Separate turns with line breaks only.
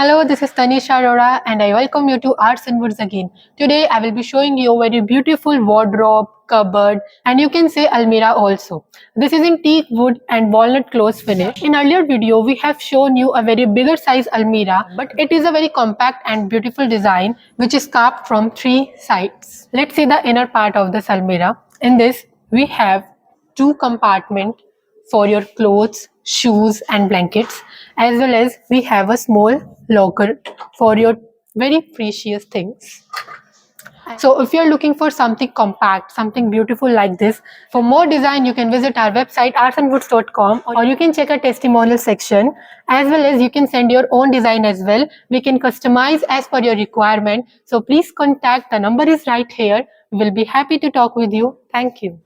Hello, this is Tanisha Arora and I welcome you to Aarsun Woods again. Today I will be showing you a very beautiful wardrobe, cupboard and you can say Almirah also. This is in teak wood and walnut close finish. In earlier video we have shown you a very bigger size Almirah, but it is a very compact and beautiful design which is carved from 3 sides. Let's see the inner part of this Almirah. In this we have 2 compartments for your clothes, shoes and blankets, as well as we have a small locker for your very precious things. So if you're looking for something compact, something beautiful like this, for more design you can visit our website artandwoods.com, or you can check our testimonial section, as well as you can send your own design as well. We can customize as per your requirement. So please contact, the number is right here. We will be happy to talk with you. Thank you.